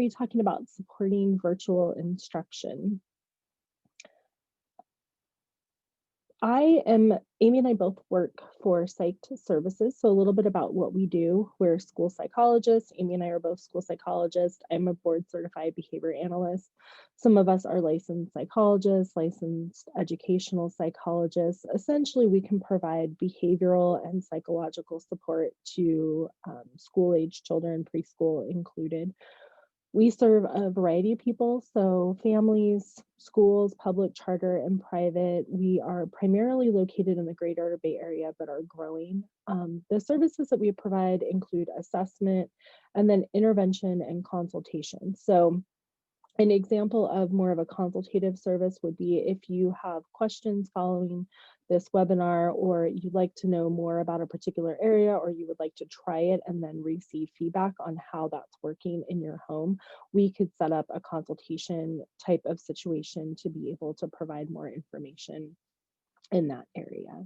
be talking about supporting virtual instruction. Amy and I both work for psych services. So a little bit about what we do. We're school psychologists. Amy and I are both school psychologists. I'm a board certified behavior analyst. Some of us are licensed psychologists, licensed educational psychologists. Essentially, we can provide behavioral and psychological support to school age children, preschool included. We serve a variety of people, so families, schools, public, charter, and private. We are primarily located in the greater Bay Area, but are growing. The services that we provide include assessment and then intervention and consultation. So an example of more of a consultative service would be if you have questions following this webinar, or you'd like to know more about a particular area, or you would like to try it and then receive feedback on how that's working in your home, we could set up a consultation type of situation to be able to provide more information in that area.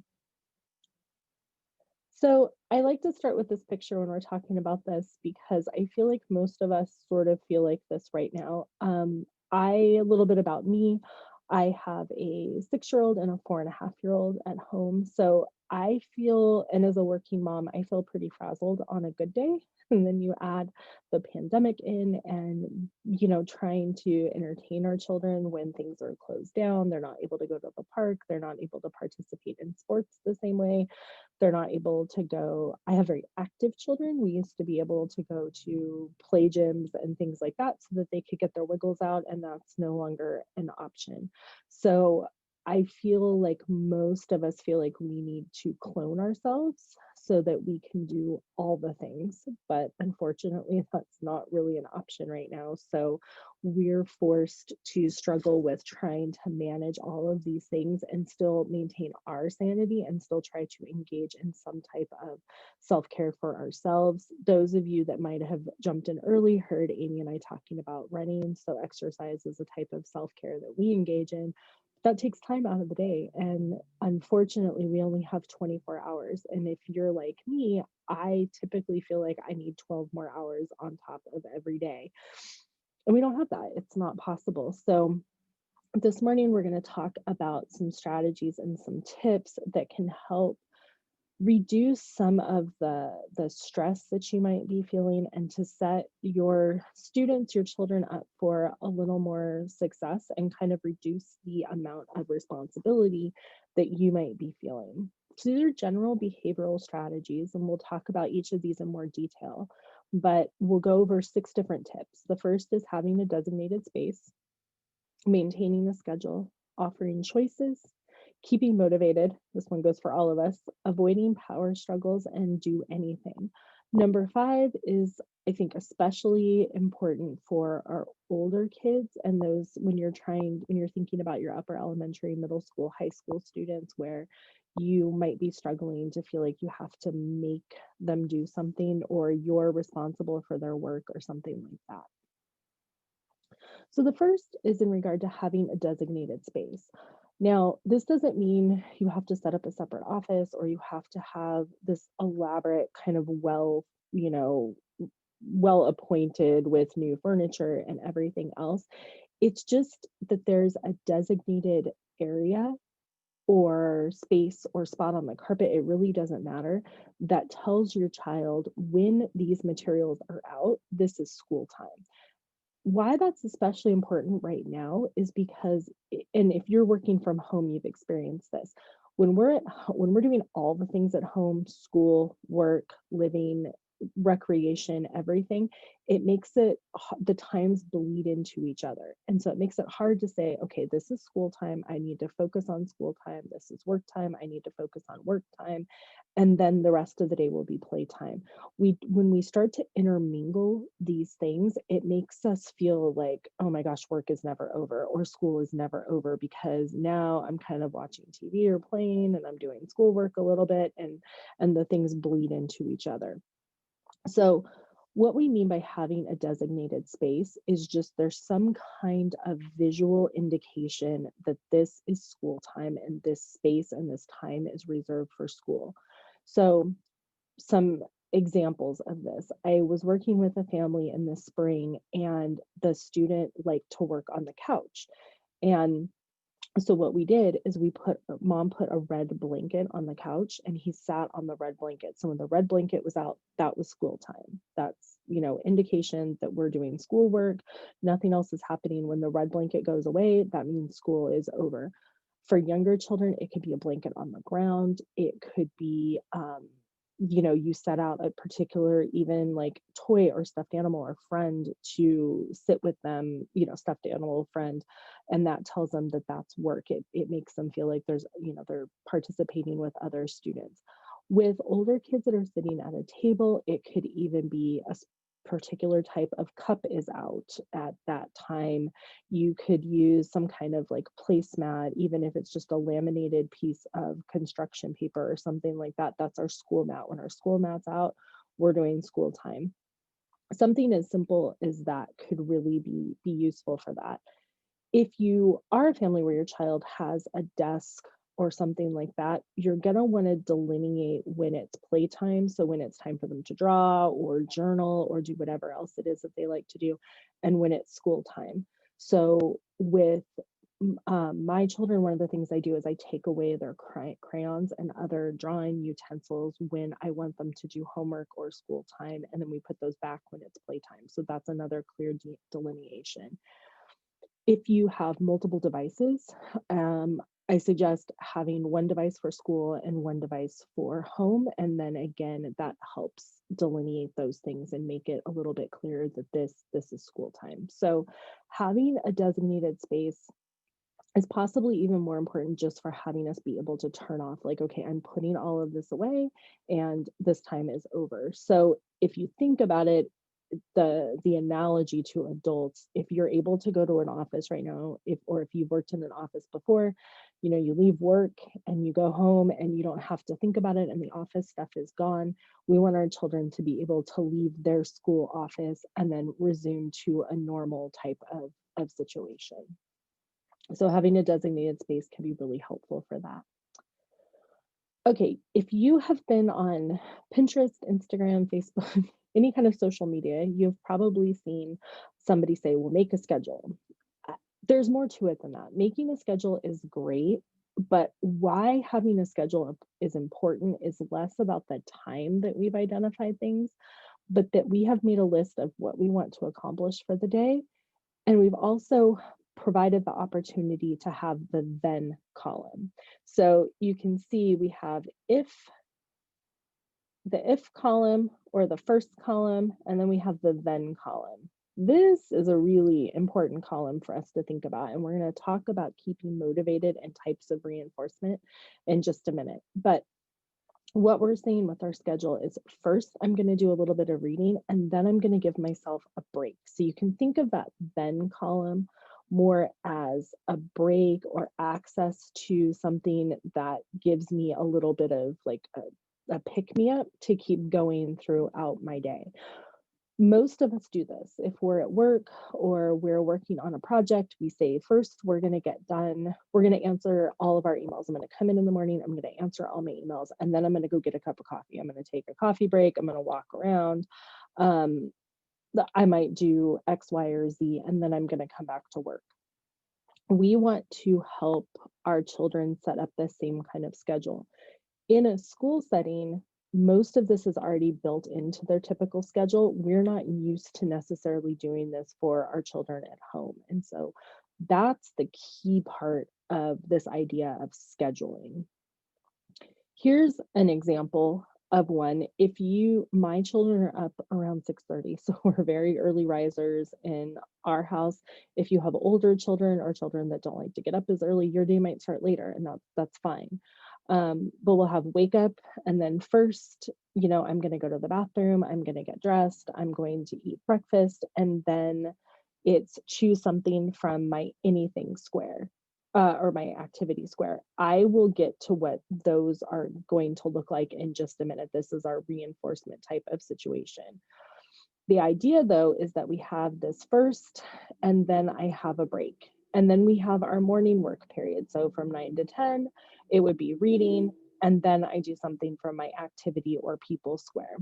So I like to start with this picture when we're talking about this, because I feel like most of us sort of feel like this right now. A little bit about me. I have a 6-year-old and a 4.5-year-old at home. So I feel, and as a working mom, I feel pretty frazzled on a good day. And then you add the pandemic in and, trying to entertain our children when things are closed down. They're not able to go to the park. They're not able to participate in sports the same way. They're not able to go. I have very active children. We used to be able to go to play gyms and things like that so that they could get their wiggles out, and that's no longer an option. So I feel like most of us feel like we need to clone ourselves so that we can do all the things. But unfortunately, that's not really an option right now. So we're forced to struggle with trying to manage all of these things and still maintain our sanity and still try to engage in some type of self-care for ourselves. Those of you that might have jumped in early heard Amy and I talking about running. So exercise is a type of self-care that we engage in. That takes time out of the day. And unfortunately, we only have 24 hours. And if you're like me, I typically feel like I need 12 more hours on top of every day. And we don't have that. It's not possible. So this morning, we're going to talk about some strategies and some tips that can help reduce some of the stress that you might be feeling, and to set your students, your children up for a little more success and kind of reduce the amount of responsibility that you might be feeling. So these are general behavioral strategies, and we'll talk about each of these in more detail, but we'll go over 6 different tips. The first is having a designated space, maintaining a schedule, offering choices, keeping motivated. This one goes for all of us. Avoiding power struggles and do anything. Number 5 is, I think, especially important for our older kids and those when you're thinking about your upper elementary, middle school, high school students, where you might be struggling to feel like you have to make them do something, or you're responsible for their work or something like that. So the first is in regard to having a designated space. Now, this doesn't mean you have to set up a separate office or you have to have this elaborate kind of well appointed with new furniture and everything else. It's just that there's a designated area or space or spot on the carpet, it really doesn't matter, that tells your child when these materials are out, this is school time. Why that's especially important right now is because, and if you're working from home, you've experienced this. When we're doing all the things at home, school, work, living, recreation, everything, it makes it, the times bleed into each other. And so it makes it hard to say, okay, this is school time, I need to focus on school time. This is work time, I need to focus on work time. And then the rest of the day will be playtime. When we start to intermingle these things, it makes us feel like, oh my gosh, work is never over or school is never over, because now I'm kind of watching TV or playing and I'm doing schoolwork a little bit, and the things bleed into each other. So what we mean by having a designated space is just there's some kind of visual indication that this is school time and this space and this time is reserved for school. So some examples of this. I was working with a family in the spring, and the student liked to work on the couch. And so what we did is mom put a red blanket on the couch, and he sat on the red blanket. So when the red blanket was out, that was school time. That's, indication that we're doing schoolwork. Nothing else is happening. When the red blanket goes away, that means school is over. For younger children, it could be a blanket on the ground. It could be, you set out a particular, even like toy or stuffed animal or friend to sit with them, stuffed animal friend, and that tells them that that's work. It makes them feel like they're participating with other students. With older kids that are sitting at a table, it could even be particular type of cup is out at that time. You could use some kind of like placemat, even if it's just a laminated piece of construction paper or something like that. That's our school mat. When our school mat's out, we're doing school time. Something as simple as that could really be useful for that. If you are a family where your child has a desk or something like that, you're going to want to delineate when it's playtime. So when it's time for them to draw or journal or do whatever else it is that they like to do, and when it's school time. So with my children, one of the things I do is I take away their crayons and other drawing utensils when I want them to do homework or school time, and then we put those back when it's playtime. So that's another clear delineation. If you have multiple devices, I suggest having one device for school and one device for home. And then again, that helps delineate those things and make it a little bit clearer that this is school time. So having a designated space is possibly even more important just for having us be able to turn off, like, okay, I'm putting all of this away and this time is over. So if you think about it, the analogy to adults, if you're able to go to an office right now, if you've worked in an office before, you leave work and you go home and you don't have to think about it and the office stuff is gone. We want our children to be able to leave their school office and then resume to a normal type of situation. So having a designated space can be really helpful for that. Okay, if you have been on Pinterest, Instagram, Facebook, any kind of social media, you've probably seen somebody say, well, make a schedule. There's more to it than that. Making a schedule is great, but why having a schedule is important is less about the time that we've identified things, but that we have made a list of what we want to accomplish for the day. And we've also provided the opportunity to have the then column. So you can see we have the if column or the first column, and then we have the then column. This is a really important column for us to think about, and we're going to talk about keeping motivated and types of reinforcement in just a minute. But what we're saying with our schedule is first, I'm going to do a little bit of reading, and then I'm going to give myself a break. So you can think of that then column more as a break or access to something that gives me a little bit of like a pick me up to keep going throughout my day. Most of us do this. If we're at work or we're working on a project, we say, first, we're going to answer all of our emails. I'm going to come in the morning, I'm going to answer all my emails, and then I'm going to go get a cup of coffee. I'm going to take a coffee break. I'm going to walk around. I might do X, Y, or Z, and then I'm going to come back to work. We want to help our children set up the same kind of schedule. In a school setting, most of this is already built into their typical schedule. We're not used to necessarily doing this for our children at home. And so that's the key part of this idea of scheduling. Here's an example of one. My children are up around 6:30, so we're very early risers in our house. If you have older children or children that don't like to get up as early, your day might start later, and that's fine. But we'll have wake up, and then first, I'm going to go to the bathroom, I'm going to get dressed, I'm going to eat breakfast, and then it's choose something from my anything square. Or my activity square. I will get to what those are going to look like in just a minute. This is our reinforcement type of situation. The idea, though, is that we have this first, and then I have a break. And then we have our morning work period. So from 9 to 10, it would be reading, and then I do something from my activity or people square.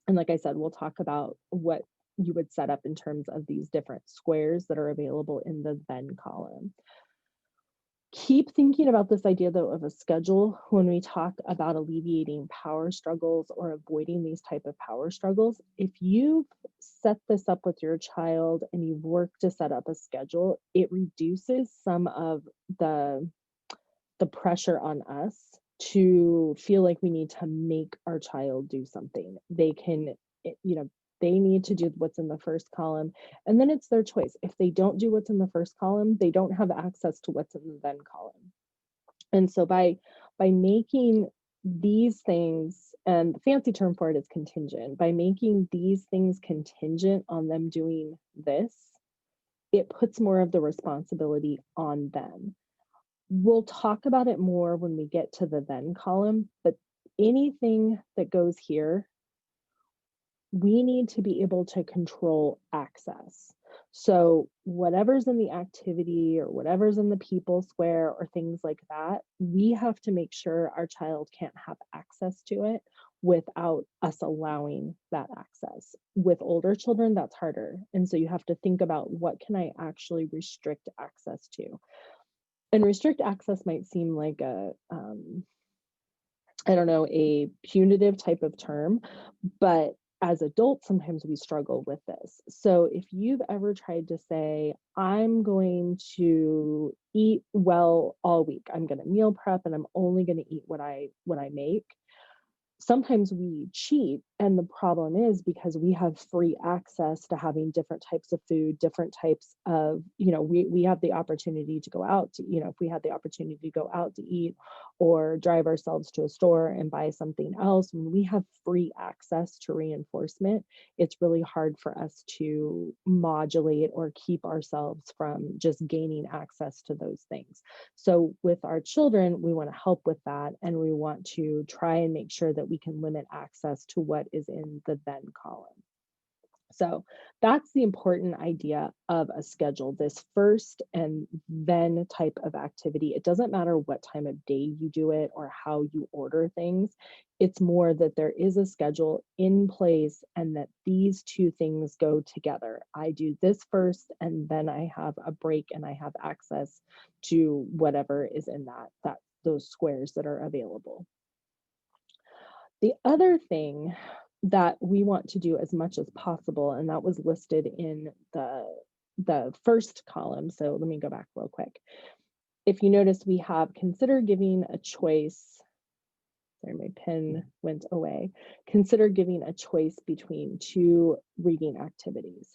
And like I said, we'll talk about what you would set up in terms of these different squares that are available in the then column. Keep thinking about this idea, though, of a schedule when we talk about alleviating power struggles or avoiding these type of power struggles. If you've set this up with your child and you've worked to set up a schedule, it reduces some of the pressure on us to feel like we need to make our child do something. They can, you know, they need to do what's in the first column, and then it's their choice. If they don't do what's in the first column, they don't have access to what's in the then column. And so by making these things, and the fancy term for it is contingent, by making these things contingent on them doing this, it puts more of the responsibility on them. We'll talk about it more when we get to the then column, but anything that goes here, we need to be able to control access. So whatever's in the activity or whatever's in the people square or things like that, we have to make sure our child can't have access to it without us allowing that access. With older children, that's harder. And so you have to think about, what can I actually restrict access to? And restrict access might seem like I don't know, a punitive type of term, but as adults, sometimes we struggle with this. So if you've ever tried to say, I'm going to eat well all week, I'm going to meal prep and I'm only going to eat what I make, sometimes we cheat. And the problem is, because we have free access to having different types of food, different types of, we have the opportunity to go out to, if we had the opportunity to go out to eat or drive ourselves to a store and buy something else, when we have free access to reinforcement, it's really hard for us to modulate or keep ourselves from just gaining access to those things. So with our children, we want to help with that, and we want to try and make sure that we can limit access to what is in the then column. So that's the important idea of a schedule, this first and then type of activity. It doesn't matter what time of day you do it or how you order things. It's more that there is a schedule in place and that these two things go together. I do this first, and then I have a break and I have access to whatever is in those squares that are available. The other thing that we want to do as much as possible, and that was listed in the first column. So let me go back real quick. If you notice, we have consider giving a choice. Sorry, my pen went away. Consider giving a choice between two reading activities.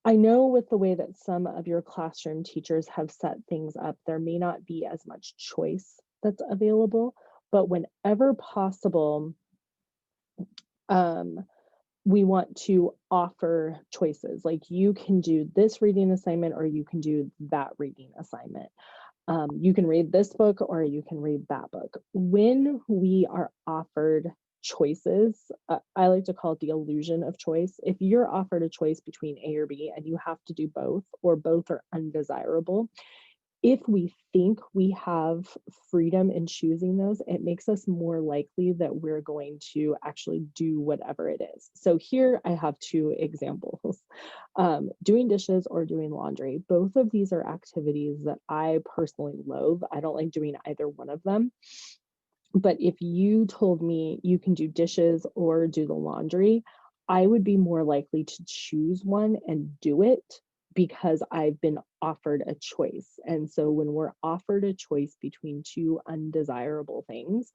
I know with the way that some of your classroom teachers have set things up, there may not be as much choice that's available, but whenever possible, we want to offer choices. Like, you can do this reading assignment or you can do that reading assignment. You can read this book or you can read that book. When we are offered choices, I like to call it the illusion of choice. If you're offered a choice between A or B and you have to do both, or both are undesirable, if we think we have freedom in choosing those, it makes us more likely that we're going to actually do whatever it is. So here I have two examples. Doing dishes or doing laundry. Both of these are activities that I personally loathe. I don't like doing either one of them. But if you told me you can do dishes or do the laundry, I would be more likely to choose one and do it, because I've been offered a choice. And so when we're offered a choice between two undesirable things,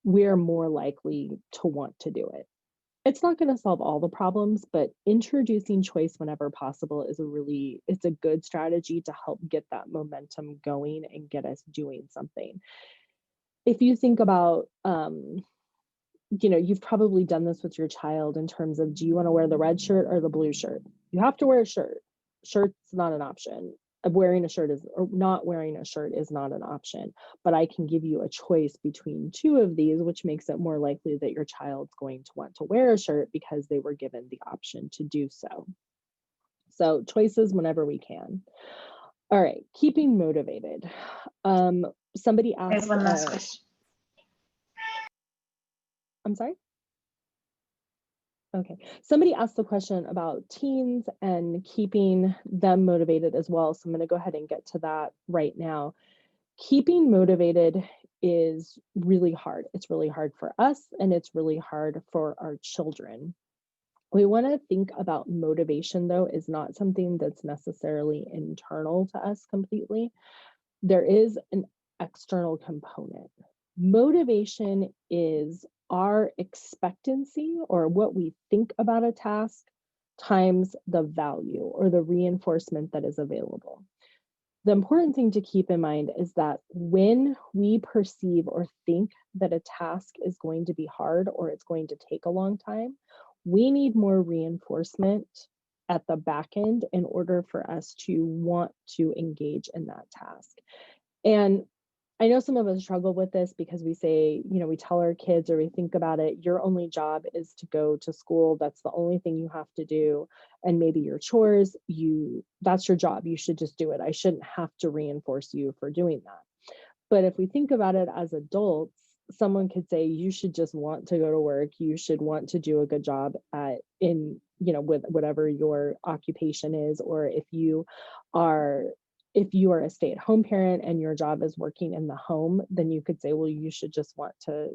we're more likely to want to do it. It's not going to solve all the problems, but introducing choice whenever possible is it's a good strategy to help get that momentum going and get us doing something. If you think about, you've probably done this with your child in terms of, do you want to wear the red shirt or the blue shirt? You have to wear a shirt. Shirt's not an option. Wearing a shirt or not wearing a shirt is not an option, but I can give you a choice between two of these, which makes it more likely that your child's going to want to wear a shirt because they were given the option to do so. So choices whenever we can. All right, keeping motivated. Somebody asked. There's one last question. I'm sorry? Okay. Somebody asked the question about teens and keeping them motivated as well. So I'm going to go ahead and get to that right now. Keeping motivated is really hard. It's really hard for us and it's really hard for our children. We want to think about motivation, though, is not something that's necessarily internal to us completely. There is an external component. Motivation is our expectancy or what we think about a task times the value or the reinforcement that is available. The important thing to keep in mind is that when we perceive or think that a task is going to be hard or it's going to take a long time, we need more reinforcement at the back end in order for us to want to engage in that task. And I know some of us struggle with this because we say, we tell our kids or we think about it, your only job is to go to school. That's the only thing you have to do. And maybe your chores, that's your job. You should just do it. I shouldn't have to reinforce you for doing that. But if we think about it as adults, someone could say you should just want to go to work. You should want to do a good job with whatever your occupation is, or are if you are a stay-at-home parent and your job is working in the home, then you could say, well, you should just want to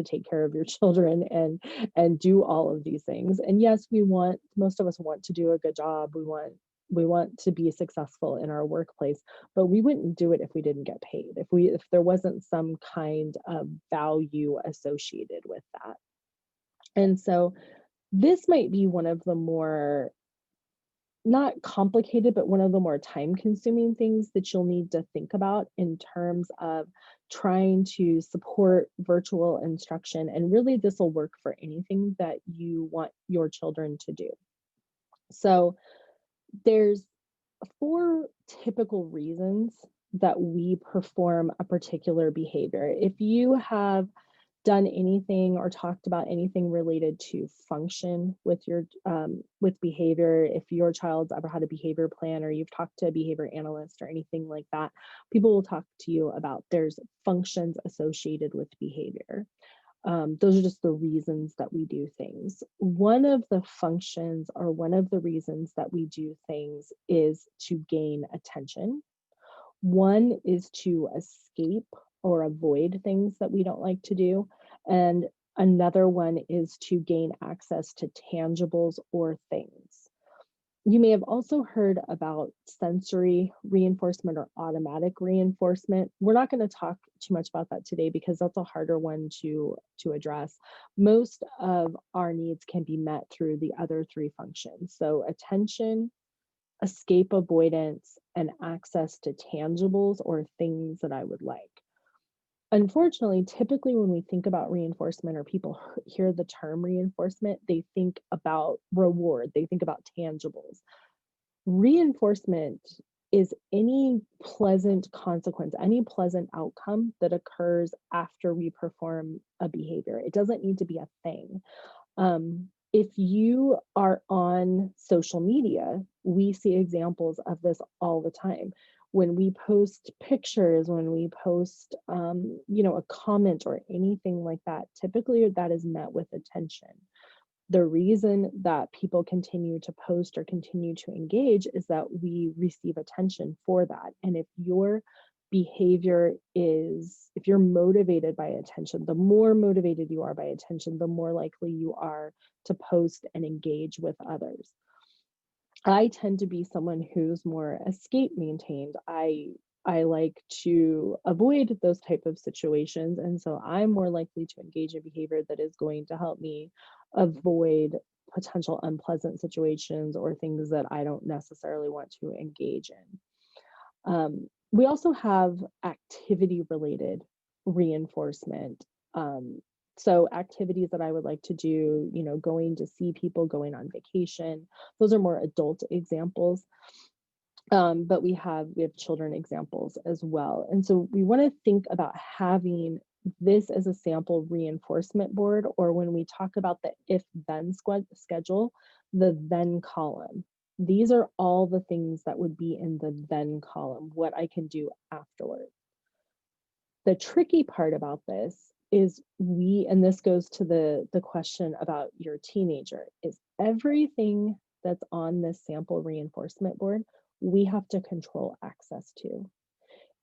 take care of your children and do all of these things. And yes, most of us want to do a good job. We want to be successful in our workplace, but we wouldn't do it if we didn't get paid, if there wasn't some kind of value associated with that. And so this might be one of the more, not complicated, but one of the more time consuming things that you'll need to think about in terms of trying to support virtual instruction. And really, this will work for anything that you want your children to do. So there's four typical reasons that we perform a particular behavior. If you have done anything or talked about anything related to function with behavior, if your child's ever had a behavior plan or you've talked to a behavior analyst or anything like that, people will talk to you about there's functions associated with behavior. Those are just the reasons that we do things. One of the functions or one of the reasons that we do things is to gain attention. One is to escape or avoid things that we don't like to do. And another one is to gain access to tangibles or things. You may have also heard about sensory reinforcement or automatic reinforcement. We're not going to talk too much about that today because that's a harder one to address. Most of our needs can be met through the other three functions. So attention, escape avoidance, and access to tangibles or things that I would like. Unfortunately, typically when we think about reinforcement or people hear the term reinforcement, they think about reward, they think about tangibles. Reinforcement is any pleasant consequence, any pleasant outcome that occurs after we perform a behavior. It doesn't need to be a thing. If you are on social media, we see examples of this all the time. When we post pictures, when we post, a comment or anything like that, typically that is met with attention. The reason that people continue to post or continue to engage is that we receive attention for that. And if you're motivated by attention, the more motivated you are by attention, the more likely you are to post and engage with others. I tend to be someone who's more escape maintained. I like to avoid those type of situations, and so I'm more likely to engage in behavior that is going to help me avoid potential unpleasant situations or things that I don't necessarily want to engage in. We also have activity related reinforcement. So activities that I would like to do, going to see people, going on vacation, those are more adult examples. But we have children examples as well. And so we want to think about having this as a sample reinforcement board, or when we talk about the if then schedule, the then column. These are all the things that would be in the then column, what I can do afterward. The tricky part about this is and this goes to the question about your teenager, is everything that's on this sample reinforcement board, we have to control access to.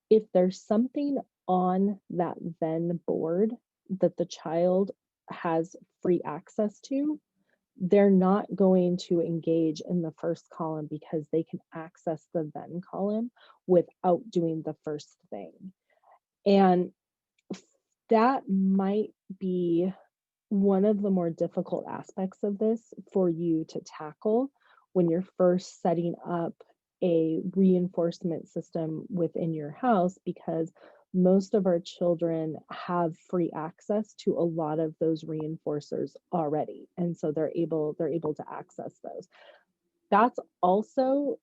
If there's something on that then board that the child has free access to, they're not going to engage in the first column because they can access the then column without doing the first thing. And that might be one of the more difficult aspects of this for you to tackle when you're first setting up a reinforcement system within your house, because most of our children have free access to a lot of those reinforcers already, and so they're able to access those. That's also,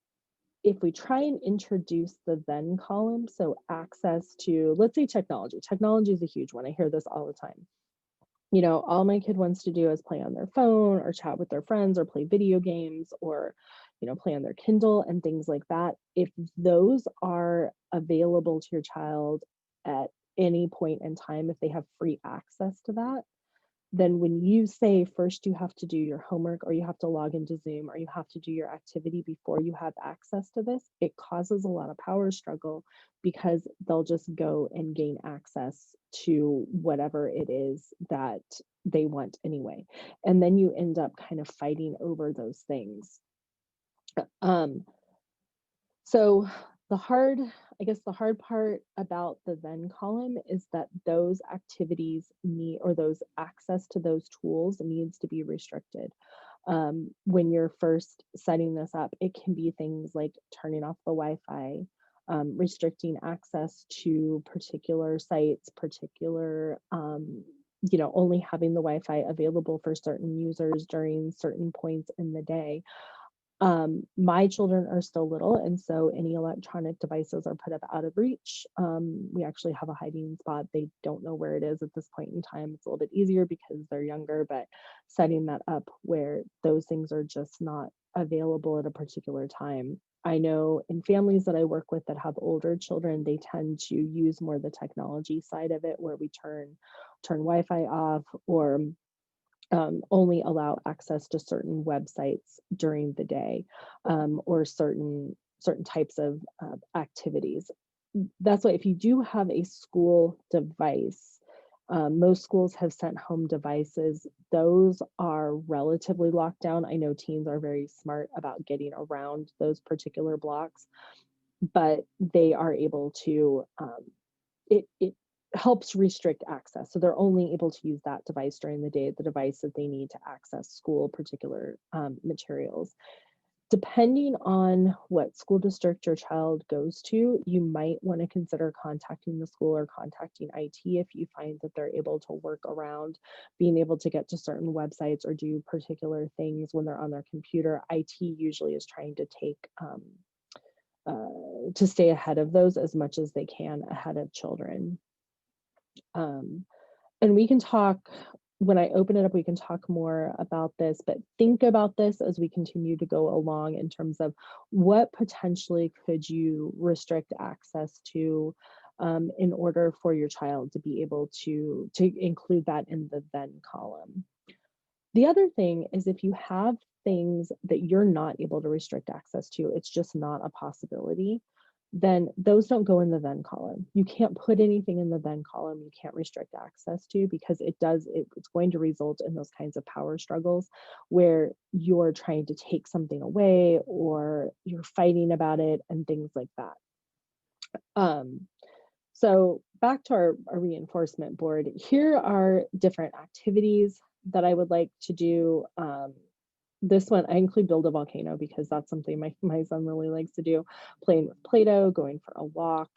if we try and introduce the then column, so access to, let's say, technology is a huge one. I hear this all the time. All my kid wants to do is play on their phone or chat with their friends or play video games or, play on their Kindle and things like that. If those are available to your child at any point in time, if they have free access to that, then when you say first you have to do your homework or you have to log into Zoom or you have to do your activity before you have access to this, it causes a lot of power struggle because they'll just go and gain access to whatever it is that they want anyway. And then you end up kind of fighting over those things. Um, so the hard part about the then column is that those activities or those access to those tools needs to be restricted. When you're first setting this up, it can be things like turning off the Wi-Fi, restricting access to particular sites, only having the Wi-Fi available for certain users during certain points in the day. My children are still little, and so any electronic devices are put up out of reach. We actually have a hiding spot. They don't know where it is at this point in time. It's a little bit easier because they're younger, but setting that up where those things are just not available at a particular time. I know in families that I work with that have older children, they tend to use more the technology side of it, where we turn Wi-Fi off, or only allow access to certain websites during the day, or certain types of activities. That's why if you do have a school device, most schools have sent home devices. Those are relatively locked down. I know teens are very smart about getting around those particular blocks, but they are able to, it helps restrict access. So they're only able to use that device during the day, the device that they need to access school particular materials. Depending on what school district your child goes to, you might want to consider contacting the school or contacting IT if you find that they're able to work around being able to get to certain websites or do particular things when they're on their computer. IT usually is trying to to stay ahead of those as much as they can ahead of children. And we can talk, when I open it up, we can talk more about this, but think about this as we continue to go along in terms of what potentially could you restrict access to, in order for your child to be able to include that in the then column. The other thing is, if you have things that you're not able to restrict access to, it's just not a possibility, then those don't go in the then column. You can't put anything in the then column you can't restrict access to, because it's going to result in those kinds of power struggles where you're trying to take something away or you're fighting about it and things like that. So back to our reinforcement board, here are different activities that I would like to do. This one, I include build a volcano because that's something my son really likes to do. Playing with Play-Doh, going for a walk,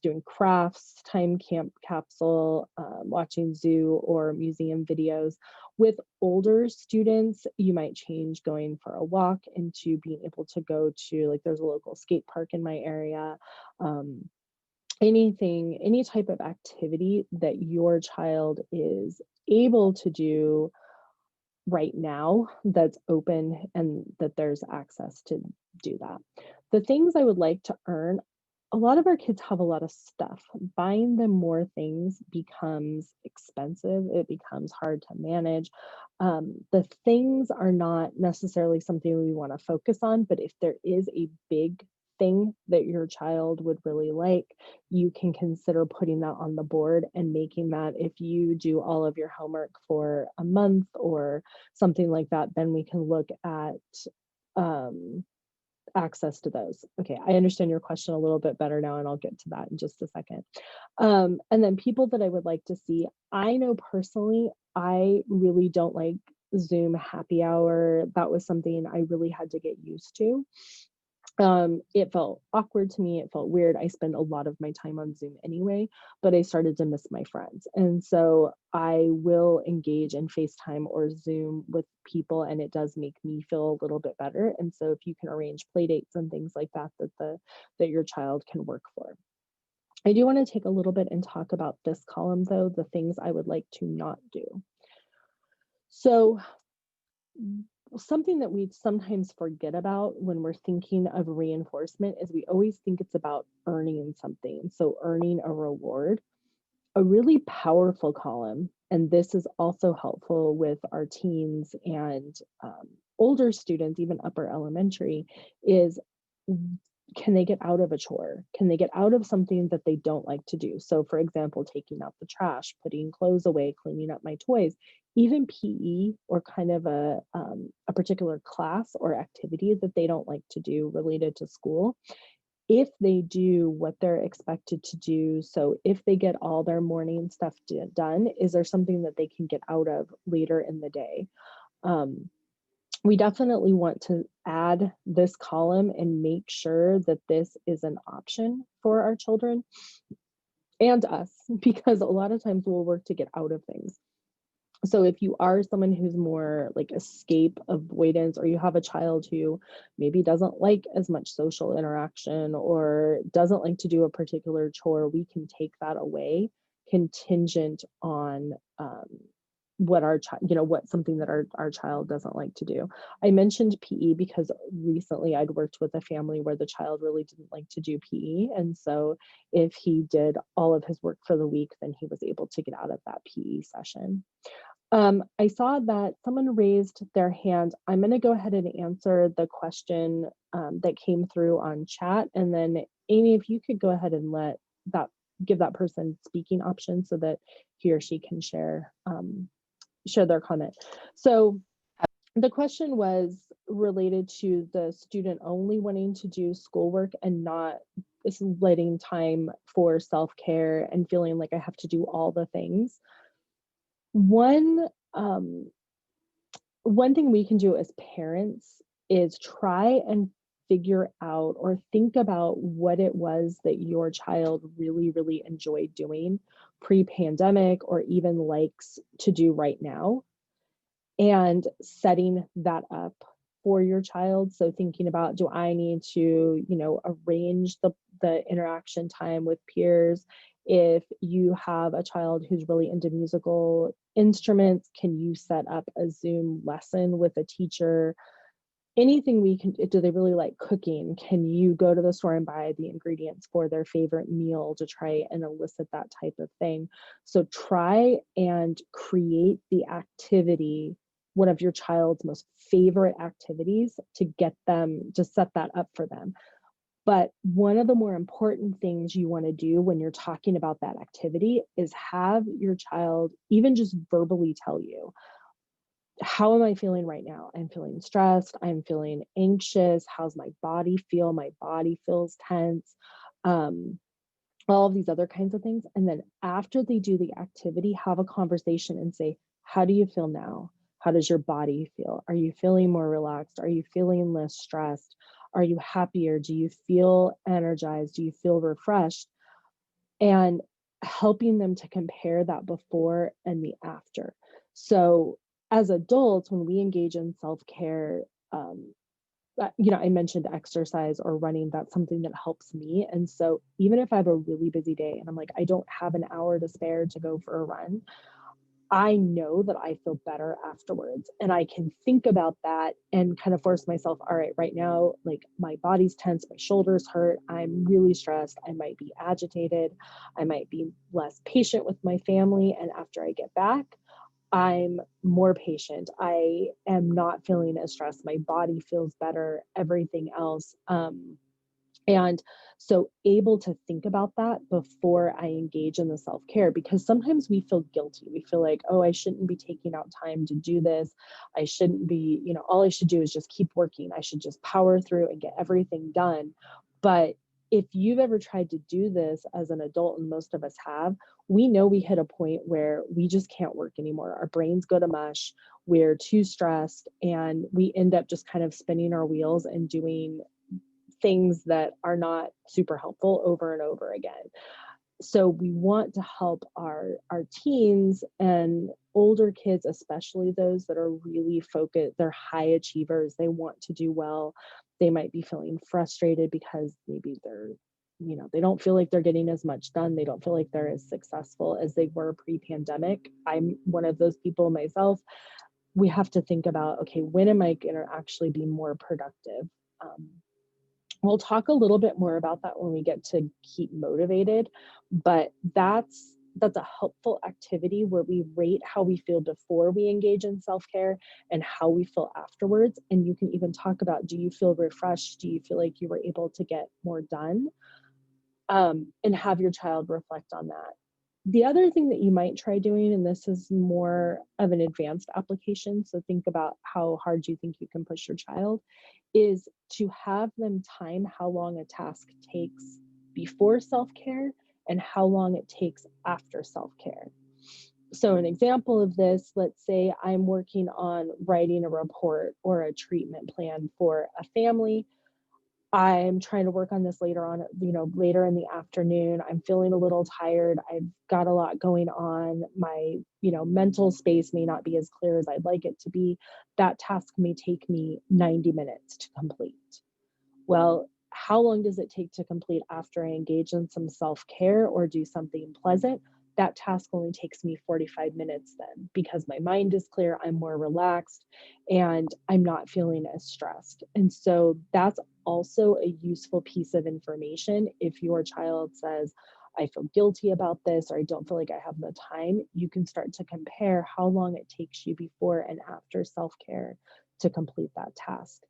doing crafts, time capsule, watching zoo or museum videos. With older students, you might change going for a walk into being able to go to, like, there's a local skate park in my area. Any type of activity that your child is able to do right now that's open and that there's access to do that. The things I would like to earn, a lot of our kids have a lot of stuff. Buying them more things becomes expensive. It becomes hard to manage. The things are not necessarily something we want to focus on, but if there is a big thing that your child would really like, you can consider putting that on the board and making that, if you do all of your homework for a month or something like that, then we can look at um, access to those. Okay, I understand your question a little bit better now, and I'll get to that in just a second. And then people that I would like to see, I know personally, I really don't like Zoom happy hour. That was something I really had to get used to. It felt awkward to me, it felt weird. I spend a lot of my time on Zoom anyway, but I started to miss my friends. And so I will engage in FaceTime or Zoom with people, and it does make me feel a little bit better. And so if you can arrange play dates and things like that, that your child can work for. I do want to take a little bit and talk about this column though, the things I would like to not do. So something that we sometimes forget about when we're thinking of reinforcement is we always think it's about earning something. So earning a reward, a really powerful column, and this is also helpful with our teens and older students, even upper elementary, is can they get out of a chore? Can they get out of something that they don't like to do? So, for example, taking out the trash, putting clothes away, cleaning up my toys, even PE or kind of a particular class or activity that they don't like to do related to school. If they do what they're expected to do, so if they get all their morning stuff done, is there something that they can get out of later in the day? Um, we definitely want to add this column and make sure that this is an option for our children and us, because a lot of times we'll work to get out of things. So if you are someone who's more like escape avoidance, or you have a child who maybe doesn't like as much social interaction or doesn't like to do a particular chore, we can take that away contingent on what our child, what something that our child doesn't like to do. I mentioned PE because recently I'd worked with a family where the child really didn't like to do PE. And so if he did all of his work for the week, then he was able to get out of that PE session. I saw that someone raised their hand. I'm going to go ahead and answer the question that came through on chat. And then Amy, if you could go ahead and give that person speaking option so that he or she can share their comment. So the question was related to the student only wanting to do schoolwork and not letting time for self-care and feeling like I have to do all the things. One um, one thing we can do as parents is try and figure out or think about what it was that your child really, really enjoyed doing pre-pandemic or even likes to do right now, and setting that up for your child. So thinking about, do I need to, arrange the interaction time with peers? If you have a child who's really into musical instruments, can you set up a Zoom lesson with a teacher? Anything we can do. They really like cooking? Can you go to the store and buy the ingredients for their favorite meal to try and elicit that type of thing? So try and create the activity, one of your child's most favorite activities, to get them to set that up for them. But one of the more important things you want to do when you're talking about that activity is have your child even just verbally tell you, how am I feeling right now? I'm feeling stressed. I'm feeling anxious. How's my body feel? My body feels tense. Um, all of these other kinds of things. And then after they do the activity, have a conversation and say, how do you feel now? How does your body feel? Are you feeling more relaxed? Are you feeling less stressed? Are you happier? Do you feel energized? Do you feel refreshed? And helping them to compare that before and the after. So as adults, when we engage in self-care, I mentioned exercise or running, that's something that helps me. And so even if I have a really busy day and I'm like, I don't have an hour to spare to go for a run, I know that I feel better afterwards, and I can think about that and kind of force myself, all right, right now, like my body's tense, my shoulders hurt, I'm really stressed, I might be agitated, I might be less patient with my family. And after I get back, I'm more patient. I am not feeling as stressed. My body feels better, everything else. And so able to think about that before I engage in the self-care, because sometimes we feel guilty. We feel like, oh, I shouldn't be taking out time to do this. I shouldn't be, all I should do is just keep working. I should just power through and get everything done. But if you've ever tried to do this as an adult, and most of us have, we know we hit a point where we just can't work anymore. Our brains go to mush. We're too stressed, and we end up just kind of spinning our wheels and doing things that are not super helpful over and over again. So we want to help our teens and older kids, especially those that are really focused, they're high achievers, they want to do well. They might be feeling frustrated because maybe they don't feel like they're getting as much done. They don't feel like they're as successful as they were pre-pandemic. I'm one of those people myself. We have to think about, okay, when am I going to actually be more productive? Um, We'll talk a little bit more about that when we get to keep motivated, but that's a helpful activity where we rate how we feel before we engage in self-care and how we feel afterwards. And you can even talk about, do you feel refreshed? Do you feel like you were able to get more done? And have your child reflect on that. The other thing that you might try doing, and this is more of an advanced application, so think about how hard you think you can push your child, is to have them time how long a task takes before self-care and how long it takes after self-care. So an example of this, let's say I'm working on writing a report or a treatment plan for a family. I'm trying to work on this later on, later in the afternoon. I'm feeling a little tired. I've got a lot going on. My, mental space may not be as clear as I'd like it to be. That task may take me 90 minutes to complete. Well, how long does it take to complete after I engage in some self-care or do something pleasant? That task only takes me 45 minutes then, because my mind is clear, I'm more relaxed, and I'm not feeling as stressed. And so that's also a useful piece of information. If your child says, I feel guilty about this, or I don't feel like I have the time, you can start to compare how long it takes you before and after self-care to complete that task.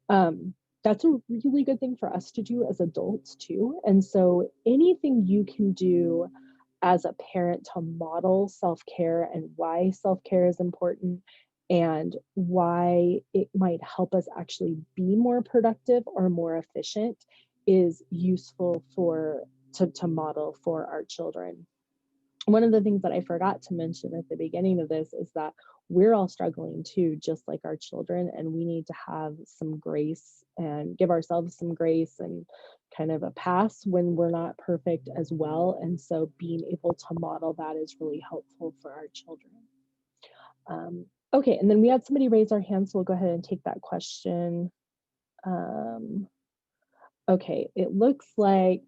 Um, that's a really good thing for us to do as adults too. And so anything you can do as a parent to model self-care and why self-care is important and why it might help us actually be more productive or more efficient is useful to model for our children. One of the things that I forgot to mention at the beginning of this is that we're all struggling too, just like our children, and we need to have some grace and give ourselves some grace and kind of a pass when we're not perfect as well. And so being able to model that is really helpful for our children. Okay, and then we had somebody raise our hand, so we'll go ahead and take that question. Um, okay, it looks like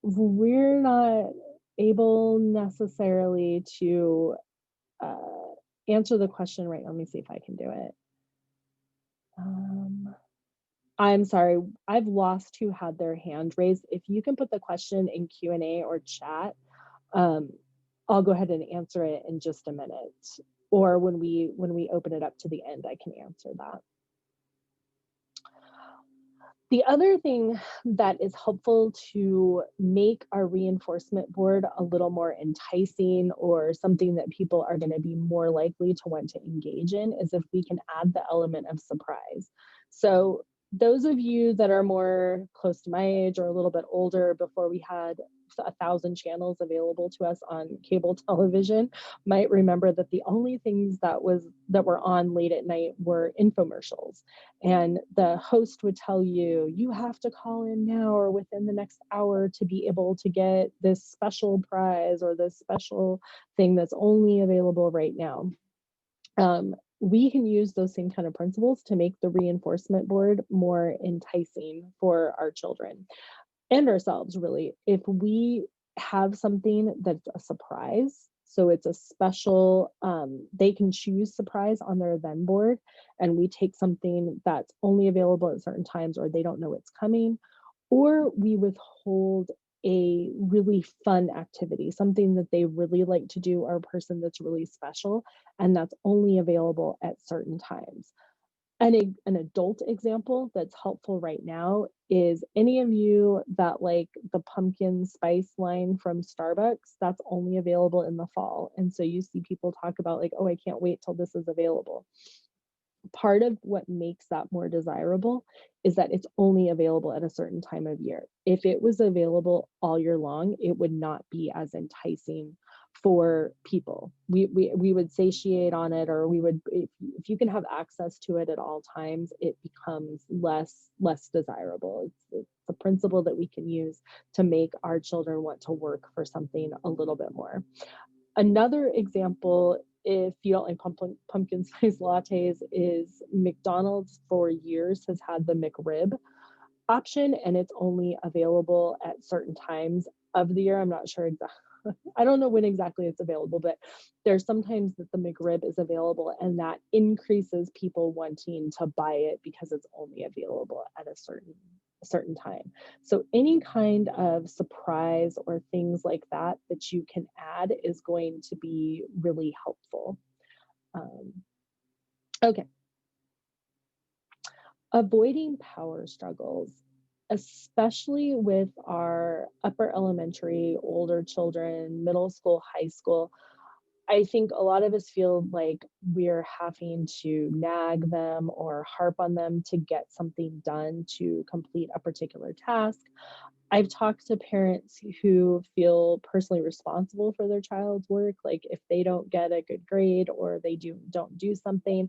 we're not able necessarily to uh, answer the question right. Let me see if I can do it. Um, I'm sorry, I've lost who had their hand raised. If you can put the question in Q&A or chat, um, I'll go ahead and answer it in just a minute. Or when we open it up to the end, I can answer that. The other thing that is helpful to make our reinforcement board a little more enticing or something that people are going to be more likely to want to engage in is if we can add the element of surprise. So those of you that are more close to my age or a little bit older, before we had 1,000 channels available to us on cable television, might remember that the only things that were on late at night were infomercials. And the host would tell you, you have to call in now or within the next hour to be able to get this special prize or this special thing that's only available right now. We can use those same kind of principles to make the reinforcement board more enticing for our children and ourselves, really. If we have something that's a surprise, So it's a special, they can choose surprise on their then board, and we take something that's only available at certain times or they don't know it's coming, or we withhold a really fun activity, something that they really like to do or a person that's really special, and that's only available at certain times. An adult example that's helpful right now is any of you that like the pumpkin spice line from Starbucks, that's only available in the fall. And so you see people talk about like, "Oh, I can't wait till this is available." Part of what makes that more desirable is that it's only available at a certain time of year. If it was available all year long, it would not be as enticing for people. We would satiate on it, or we would, if you can have access to it at all times, it becomes less desirable. It's the principle that we can use to make our children want to work for something a little bit more. Another example, if you don't like pumpkin spice lattes, is McDonald's for years has had the McRib option, and it's only available at certain times of the year. I'm not sure exactly. I don't know when exactly it's available, but there's sometimes that the McRib is available, and that increases people wanting to buy it because it's only available at a certain time. So any kind of surprise or things like that that you can add is going to be really helpful. Um, okay, avoiding power struggles, especially with our upper elementary, older children, middle school, high school. I think a lot of us feel like we're having to nag them or harp on them to get something done to complete a particular task. I've talked to parents who feel personally responsible for their child's work. Like if they don't get a good grade or they don't do something,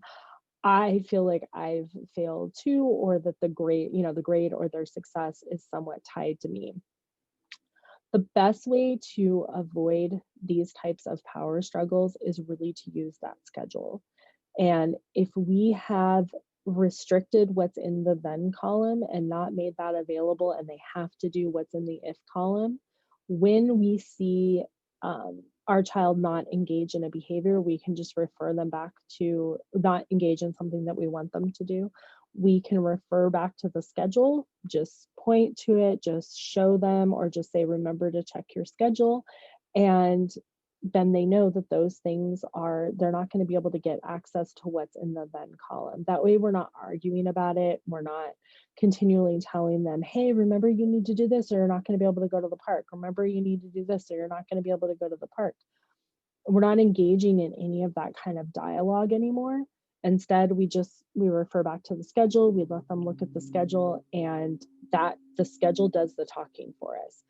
I feel like I've failed too, or that the grade or their success is somewhat tied to me. The best way to avoid these types of power struggles is really to use that schedule. And if we have restricted what's in the then column and not made that available, and they have to do what's in the if column, when we see our child not engage in a behavior, we can just refer them back to not engage in something that we want them to do. We can refer back to the schedule, just point to it, just show them, or just say, remember to check your schedule. And then they know that those things they're not going to be able to get access to what's in the then column. That way we're not arguing about it. We're not continually telling them, hey, remember you need to do this or you're not going to be able to go to the park. Remember you need to do this or you're not going to be able to go to the park. We're not engaging in any of that kind of dialogue anymore. Instead, we refer back to the schedule. We let them look at the schedule, and that the schedule does the talking for us.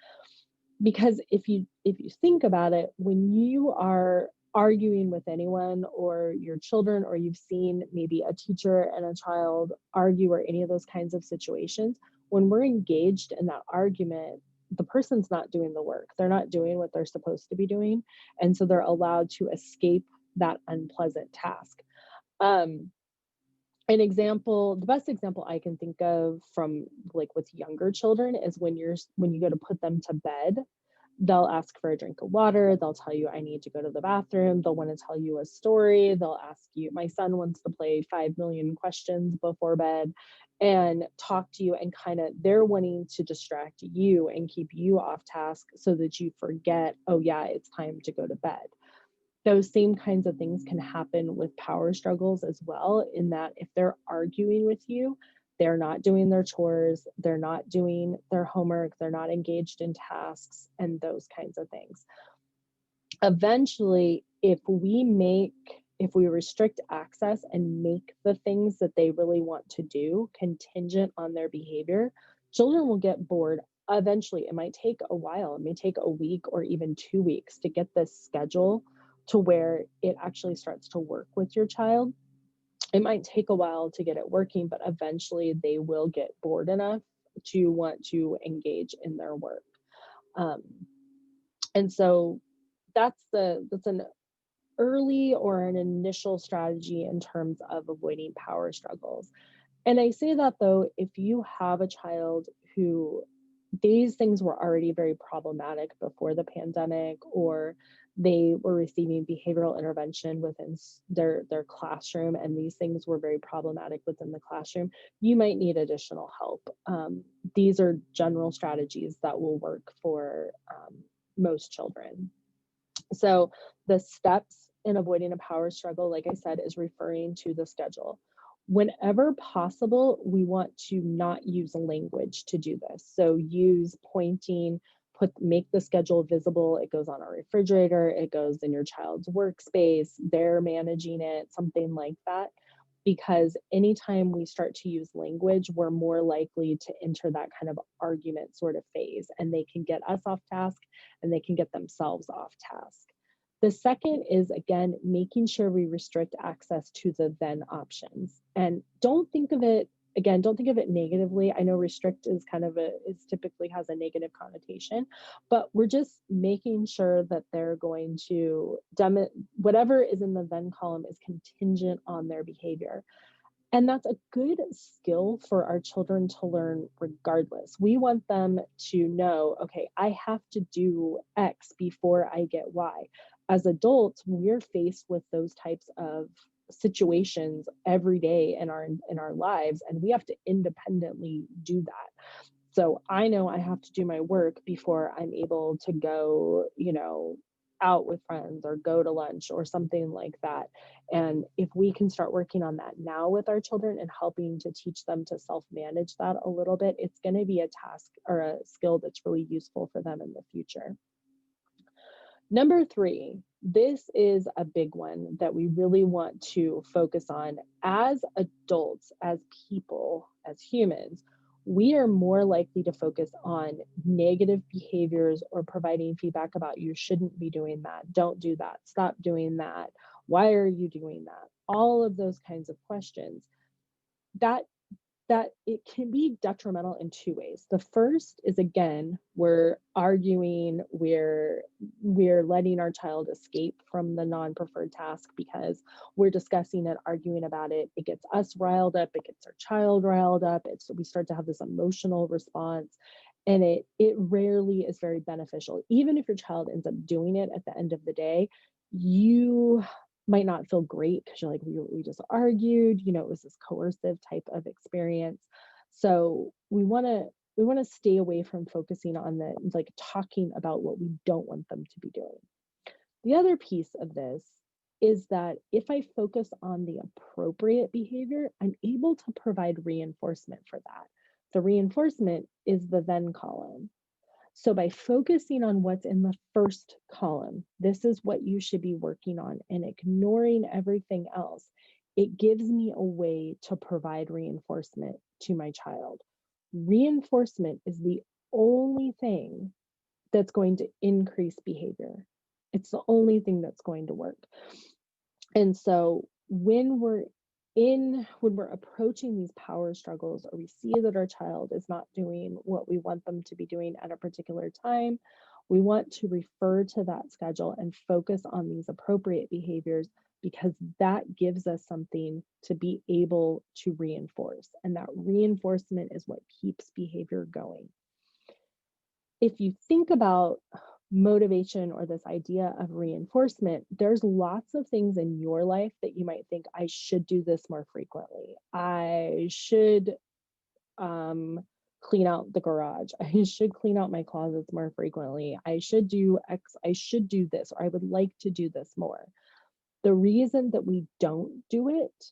Because if you think about it, when you are arguing with anyone or your children, or you've seen maybe a teacher and a child argue, or any of those kinds of situations, when we're engaged in that argument, the person's not doing the work. They're not doing what they're supposed to be doing, and so they're allowed to escape that unpleasant task. um, the best example I can think of from like with younger children is when you go to put them to bed. They'll ask for a drink of water. They'll tell you, I need to go to the bathroom. They'll want to tell you a story. They'll ask you, my son wants to play 5 million questions before bed and talk to you, and kind of they're wanting to distract you and keep you off task so that you forget, oh, yeah, it's time to go to bed. Those same kinds of things can happen with power struggles as well, in that if they're arguing with you, they're not doing their chores, they're not doing their homework, they're not engaged in tasks, and those kinds of things. Eventually, if we restrict access and make the things that they really want to do contingent on their behavior, children will get bored. Eventually, it might take a while. It may take a week or even 2 weeks to get this schedule to where it actually starts to work with your child. It might take a while to get it working, but eventually they will get bored enough to want to engage in their work. Um, and so that's an early or an initial strategy in terms of avoiding power struggles. And I say that though, if you have a child who these things were already very problematic before the pandemic, or they were receiving behavioral intervention within their classroom, and these things were very problematic within the classroom, you might need additional help. These are general strategies that will work for most children. So the steps in avoiding a power struggle, like I said, is referring to the schedule. Whenever possible, we want to not use language to do this. So use pointing, make the schedule visible. It goes on a refrigerator, it goes in your child's workspace, they're managing it, something like that. Because anytime we start to use language, we're more likely to enter that kind of argument sort of phase, and they can get us off task and they can get themselves off task. The second is, again, making sure we restrict access to the then options. And don't think of it, again, don't think of it negatively. I know restrict is kind of is typically has a negative connotation, but we're just making sure that they're going to, whatever is in the then column is contingent on their behavior. And that's a good skill for our children to learn regardless. We want them to know, okay, I have to do X before I get Y. As adults, we're faced with those types of situations every day in our lives, and we have to independently do that. So I know I have to do my work before I'm able to go, out with friends or go to lunch or something like that. And if we can start working on that now with our children and helping to teach them to self-manage that a little bit, it's going to be a task or a skill that's really useful for them in the future. Number 3, this is a big one that we really want to focus on. As adults, as people, as humans, we are more likely to focus on negative behaviors or providing feedback about you shouldn't be doing that, don't do that, stop doing that, why are you doing that? All of those kinds of questions. That it can be detrimental in 2 ways. The first is, again, we're arguing, we're letting our child escape from the non-preferred task because we're discussing it, arguing about it. It gets us riled up, it gets our child riled up. We start to have this emotional response, and it rarely is very beneficial. Even if your child ends up doing it at the end of the day, you might not feel great because you're like, we just argued, it was this coercive type of experience. So we want to stay away from focusing on the, like, talking about what we don't want them to be doing. The other piece of this is that if I focus on the appropriate behavior, I'm able to provide reinforcement for that. The reinforcement is the then column. So by focusing on what's in the first column, this is what you should be working on, and ignoring everything else, it gives me a way to provide reinforcement to my child. Reinforcement is the only thing that's going to increase behavior. It's the only thing that's going to work. And so when we're approaching these power struggles, or we see that our child is not doing what we want them to be doing at a particular time, we want to refer to that schedule and focus on these appropriate behaviors, because that gives us something to be able to reinforce. And that reinforcement is what keeps behavior going. If you think about motivation or this idea of reinforcement, there's lots of things in your life that you might think, I should do this more frequently. I should clean out the garage. I should clean out my closets more frequently. I should do X. I should do this, or I would like to do this more. The reason that we don't do it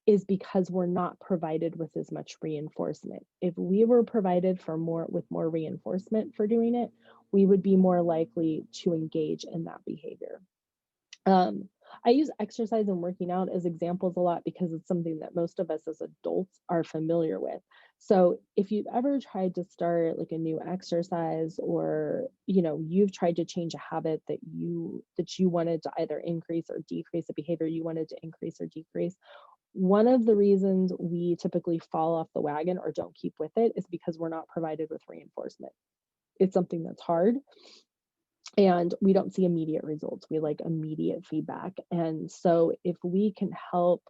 is because we're not provided with as much reinforcement. If we were provided with more reinforcement for doing it, we would be more likely to engage in that behavior. I use exercise and working out as examples a lot because it's something that most of us as adults are familiar with. So if you've ever tried to start like a new exercise, or you've tried to change a habit that you wanted to either increase or decrease, a behavior you wanted to increase or decrease, one of the reasons we typically fall off the wagon or don't keep with it is because we're not provided with reinforcement. It's something that's hard, and we don't see immediate results. We like immediate feedback. And so if we can help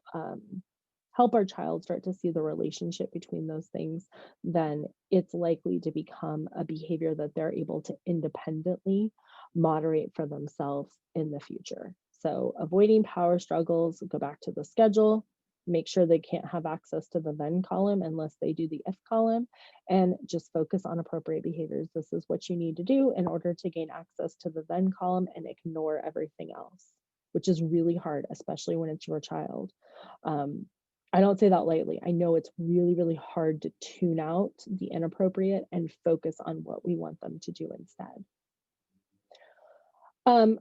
help our child start to see the relationship between those things, then it's likely to become a behavior that they're able to independently moderate for themselves in the future. So avoiding power struggles, go back to the schedule, make sure they can't have access to the then column unless they do the if column, and just focus on appropriate behaviors. This is what you need to do in order to gain access to the then column and ignore everything else, which is really hard, especially when it's your child. Um, I don't say that lightly. I know it's really, really hard to tune out the inappropriate and focus on what we want them to do instead. Um,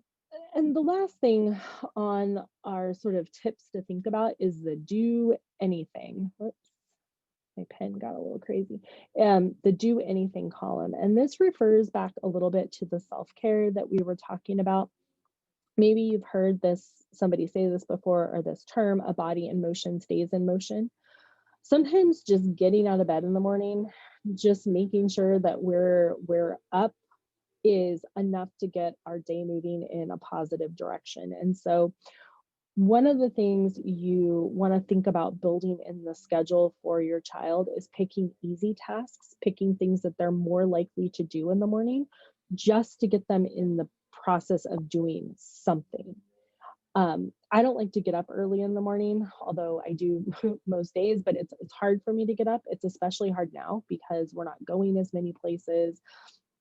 and the last thing on our sort of tips to think about is the do anything. Whoops, my pen got a little crazy. The do anything column. And this refers back a little bit to the self care that we were talking about. Maybe you've heard somebody say this before, or this term, a body in motion stays in motion. Sometimes just getting out of bed in the morning, just making sure that we're up is enough to get our day moving in a positive direction. And so one of the things you want to think about building in the schedule for your child is picking easy tasks, picking things that they're more likely to do in the morning, just to get them in the process of doing something. I don't like to get up early in the morning, although I do most days, but it's hard for me to get up. It's especially hard now because we're not going as many places.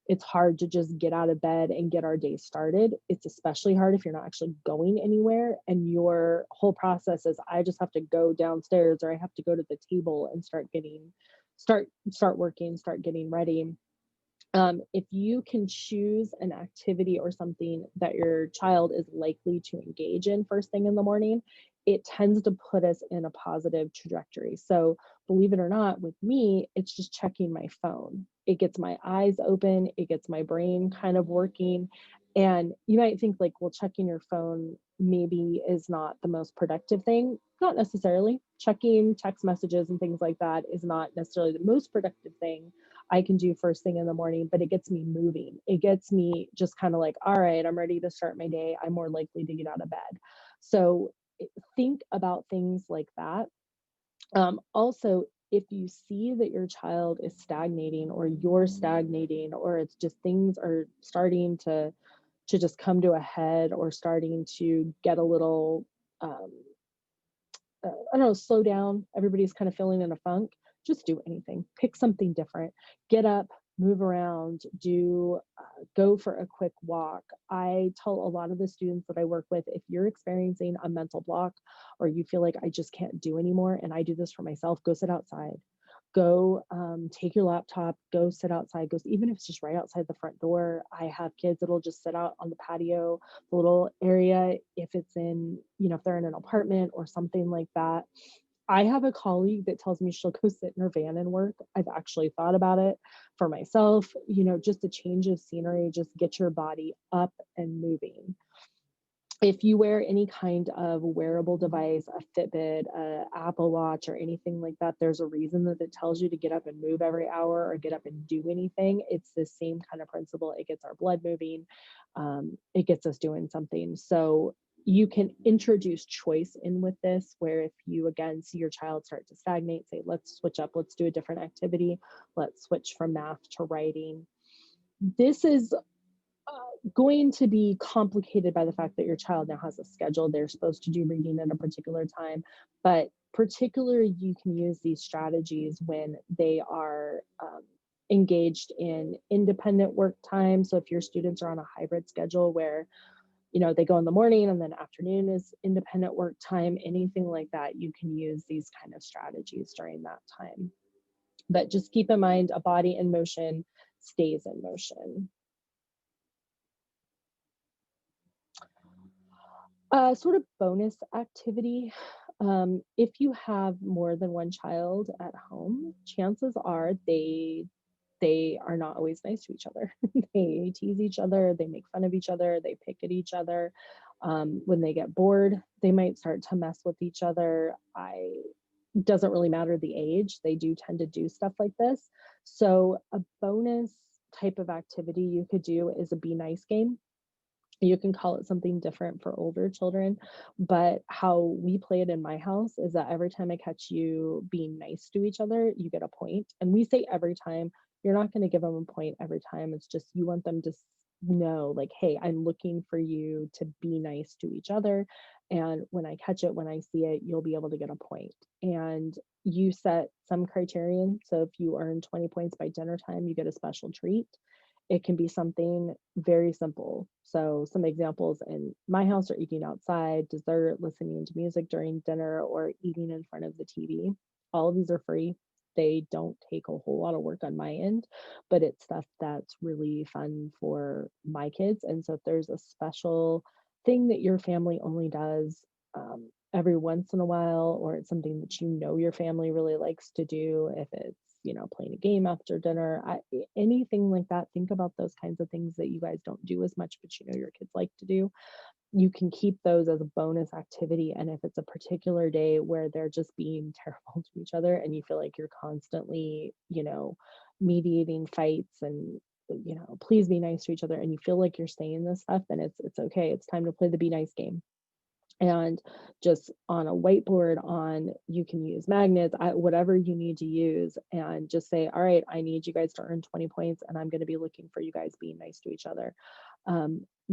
It's hard to just get out of bed and get our day started. It's especially hard if you're not actually going anywhere and your whole process is I just have to go downstairs or I have to go to the table and start working, start getting ready. If you can choose an activity or something that your child is likely to engage in first thing in the morning, it tends to put us in a positive trajectory. So, believe it or not, with me, it's just checking my phone. It gets my eyes open, it gets my brain kind of working. And you might think, like, well, checking your phone maybe is not the most productive thing. Not necessarily. Checking text messages and things like that is not necessarily the most productive thing I can do first thing in the morning, but it gets me moving. It gets me just kind of like, all right, I'm ready to start my day. I'm more likely to get out of bed. So think about things like that. Also, if you see that your child is stagnating or you're stagnating, or it's just things are starting to just come to a head or starting to get a little um, I don't know, slow down. Everybody's kind of feeling in a funk. Just do anything. Pick something different. Get up, move around, go for a quick walk. I tell a lot of the students that I work with, if you're experiencing a mental block or you feel like I just can't do anymore, and I do this for myself, go sit outside. Go take your laptop, go sit outside, even if it's just right outside the front door. I have kids that'll just sit out on the patio, the little area, if it's if they're in an apartment or something like that. I have a colleague that tells me she'll go sit in her van and work. I've actually thought about it for myself, just a change of scenery, just get your body up and moving. If you wear any kind of wearable device, a Fitbit, a Apple Watch, or anything like that, there's a reason that it tells you to get up and move every hour or get up and do anything. It's the same kind of principle. It gets our blood moving. It gets us doing something. So you can introduce choice in with this, where if you again see your child start to stagnate, say, let's switch up, let's do a different activity. Let's switch from math to writing. This is going to be complicated by the fact that your child now has a schedule. They're supposed to do reading at a particular time, but particularly you can use these strategies when they are engaged in independent work time. So if your students are on a hybrid schedule where they go in the morning and then afternoon is independent work time, anything like that, you can use these kind of strategies during that time. But just keep in mind, a body in motion stays in motion. Sort of bonus activity. If you have more than one child at home, chances are they are not always nice to each other. They tease each other, they make fun of each other, they pick at each other. When they get bored, they might start to mess with each other. Doesn't really matter the age, they do tend to do stuff like this. So a bonus type of activity you could do is a be nice game. You can call it something different for older children, but how we play it in my house is that every time I catch you being nice to each other, you get a point. And we say every time, you're not going to give them a point every time. It's just you want them to know, like, hey, I'm looking for you to be nice to each other. And when I catch it, when I see it, you'll be able to get a point. And you set some criterion. So if you earn 20 points by dinner time, you get a special treat. It can be something very simple. So some examples in my house are eating outside, dessert, listening to music during dinner, or eating in front of the TV. All of these are free. They don't take a whole lot of work on my end, but it's stuff that's really fun for my kids. And so if there's a special thing that your family only does every once in a while, or it's something that you know your family really likes to do, if it's playing a game after dinner, anything like that, think about those kinds of things that you guys don't do as much, but your kids like to do. You can keep those as a bonus activity. And if it's a particular day where they're just being terrible to each other and you feel like you're constantly, mediating fights and please be nice to each other, and you feel like you're saying this stuff, then it's okay. It's time to play the be nice game. And just on a whiteboard, on you can use magnets, whatever you need to use, and just say, all right, I need you guys to earn 20 points, and I'm going to be looking for you guys being nice to each other.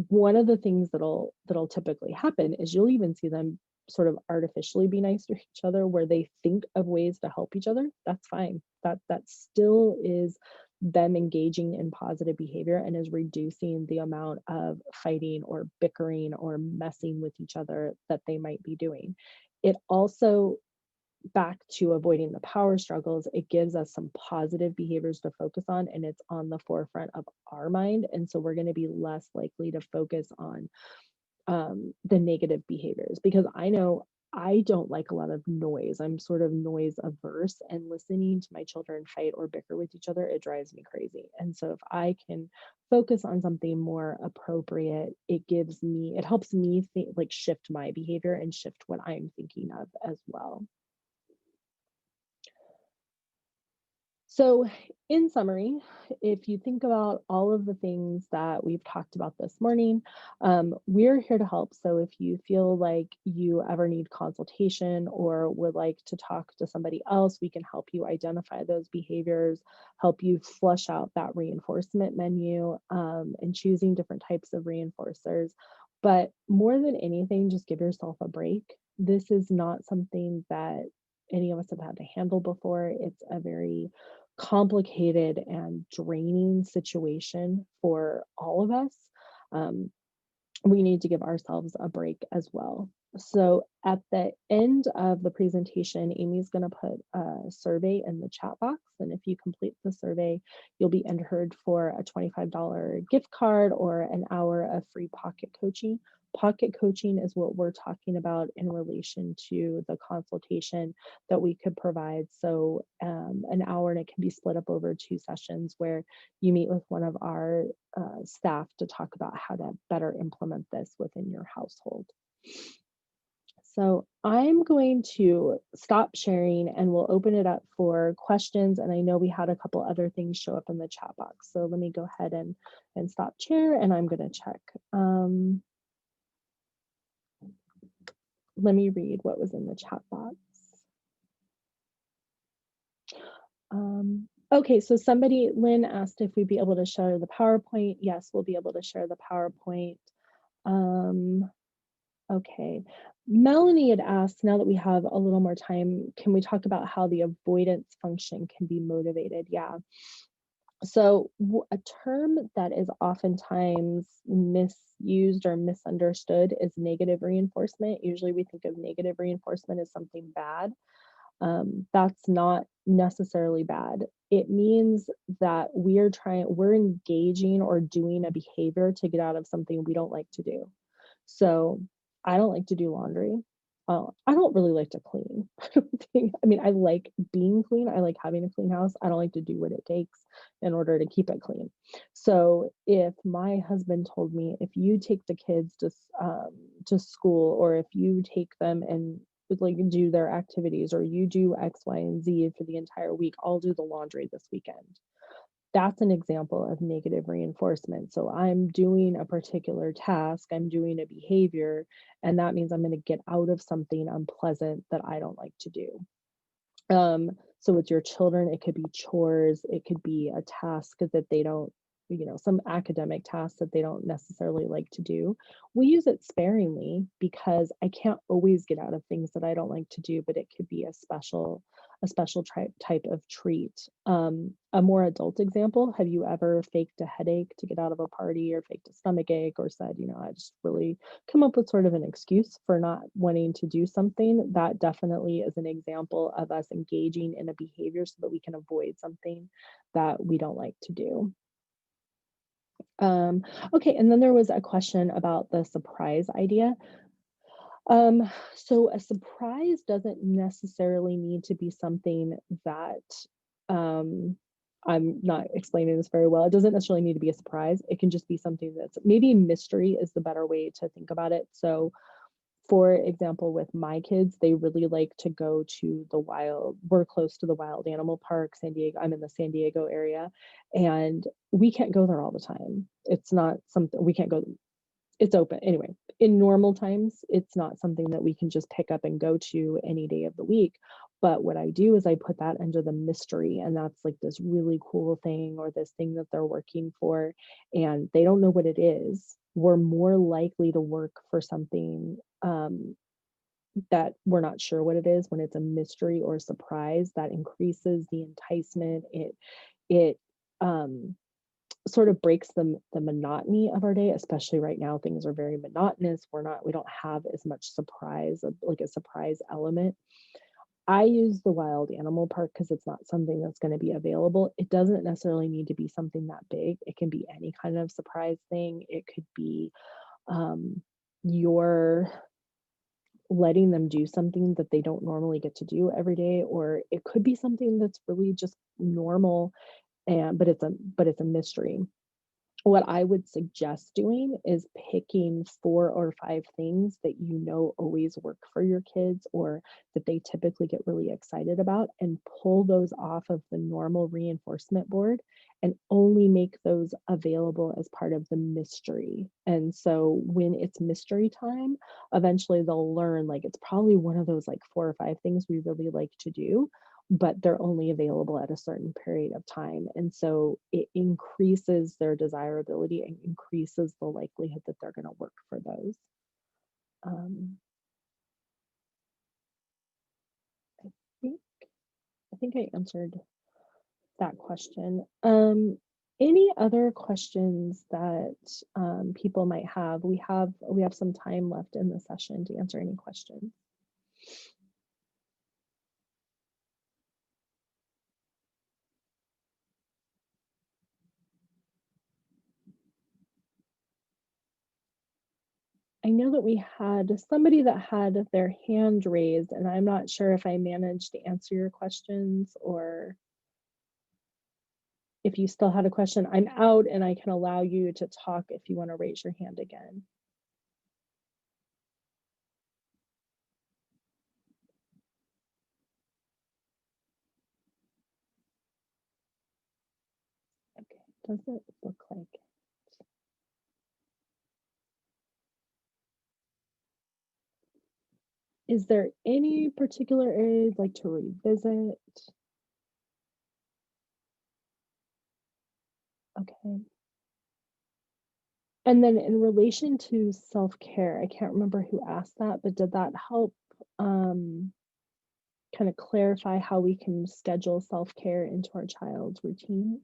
One of the things that'll typically happen is you'll even see them sort of artificially be nice to each other, where they think of ways to help each other. That's fine. That still is them engaging in positive behavior and is reducing the amount of fighting or bickering or messing with each other that they might be doing. It also, back to avoiding the power struggles, it gives us some positive behaviors to focus on, and it's on the forefront of our mind. And so we're going to be less likely to focus on the negative behaviors, because I know I don't like a lot of noise. I'm sort of noise averse, and listening to my children fight or bicker with each other, it drives me crazy. And so if I can focus on something more appropriate, it helps me think, like, shift my behavior and shift what I'm thinking of as well. So, in summary, if you think about all of the things that we've talked about this morning, we're here to help. So, if you feel like you ever need consultation or would like to talk to somebody else, we can help you identify those behaviors, help you flush out that reinforcement menu, and choosing different types of reinforcers. But more than anything, just give yourself a break. This is not something that any of us have had to handle before. It's a very complicated and draining situation for all of us. Um, we need to give ourselves a break as well. So at the end of the presentation, Amy's going to put a survey in the chat box. And if you complete the survey, you'll be entered for a $25 gift card or an hour of free pocket coaching. Pocket coaching is what we're talking about in relation to the consultation that we could provide. So an hour, and it can be split up over 2 sessions where you meet with one of our staff to talk about how to better implement this within your household. So I'm going to stop sharing and we'll open it up for questions. And I know we had a couple other things show up in the chat box. So let me go ahead and stop share, and I'm going to check. Let me read what was in the chat box. Okay, so Lynn asked if we'd be able to share the PowerPoint. Yes, we'll be able to share the PowerPoint. Okay. Melanie had asked, now that we have a little more time, can we talk about how the avoidance function can be motivated? Yeah. So a term that is oftentimes misused or misunderstood is negative reinforcement. Usually we think of negative reinforcement as something bad. That's not necessarily bad. It means that we're engaging or doing a behavior to get out of something we don't like to do. So I don't like to do laundry. I don't really like to clean. I like being clean. I like having a clean house. I don't like to do what it takes in order to keep it clean. So if my husband told me, if you take the kids to school, or if you take them and like do their activities, or you do X, Y, and Z for the entire week, I'll do the laundry this weekend. That's an example of negative reinforcement. So I'm doing a particular task, I'm doing a behavior, and that means I'm going to get out of something unpleasant that I don't like to do. So with your children, it could be chores, it could be a task that they don't, some academic tasks that they don't necessarily like to do. We use it sparingly because I can't always get out of things that I don't like to do, but it could be a special type of treat. A more adult example, have you ever faked a headache to get out of a party or faked a stomach ache or said, I just really come up with sort of an excuse for not wanting to do something? That definitely is an example of us engaging in a behavior so that we can avoid something that we don't like to do. Um, okay, and then there was a question about the surprise idea. So a surprise doesn't necessarily need to be something that um, I'm not explaining this very well. It doesn't necessarily need to be a surprise. It can just be something that's maybe mystery is the better way to think about it. So for example, with my kids, they really like to go to the wild. We're close to the wild animal park, San Diego. I'm in the San Diego area, and we can't go there all the time. It's not something we can't go. It's open anyway. In normal times, it's not something that we can just pick up and go to any day of the week. But what I do is I put that under the mystery, and that's like this really cool thing or this thing that they're working for, and they don't know what it is. We're more likely to work for something that we're not sure what it is when it's a mystery or surprise. That increases the enticement. It um, sort of breaks the monotony of our day, especially right now. Things are very monotonous. We don't have as much surprise, like a surprise element. I use the wild animal park because it's not something that's going to be available. It doesn't necessarily need to be something that big. It can be any kind of surprise thing. It could be um, your letting them do something that they don't normally get to do every day, or it could be something that's really just normal, and but it's a mystery. What I would suggest doing is picking 4 or 5 things that always work for your kids or that they typically get really excited about, and pull those off of the normal reinforcement board and only make those available as part of the mystery. And so when it's mystery time, eventually they'll learn, like, it's probably one of those, like, 4 or 5 things we really like to do, but they're only available at a certain period of time. And so it increases their desirability and increases the likelihood that they're going to work for those. Um, I think I think I answered that question. Any other questions that people might have? We have some time left in the session to answer any questions. I know that we had somebody that had their hand raised, and I'm not sure if I managed to answer your questions or if you still had a question. I'm out and I can allow you to talk if you want to raise your hand again. Okay, doesn't look like it. Is there any particular area you'd like to revisit? Okay. And then in relation to self-care, I can't remember who asked that, but did that help um, kind of clarify how we can schedule self-care into our child's routine?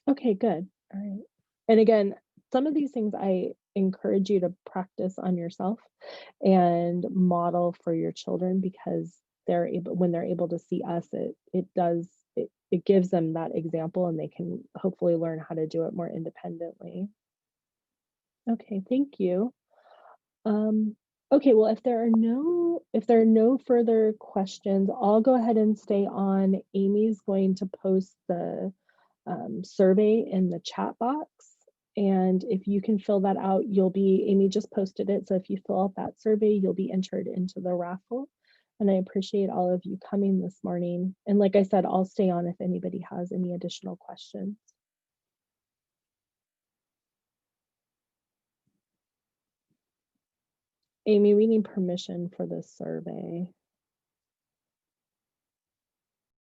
Okay, good. All right. And again, some of these things I encourage you to practice on yourself and model for your children, because when they're able to see us, it gives them that example and they can hopefully learn how to do it more independently. Okay, thank you. Um, okay, well, if there are no further questions, I'll go ahead and stay on. Amy's going to post the survey in the chat box. And if you can fill that out, Amy just posted it. So if you fill out that survey, you'll be entered into the raffle. And I appreciate all of you coming this morning. And like I said, I'll stay on if anybody has any additional questions. Amy, we need permission for this survey.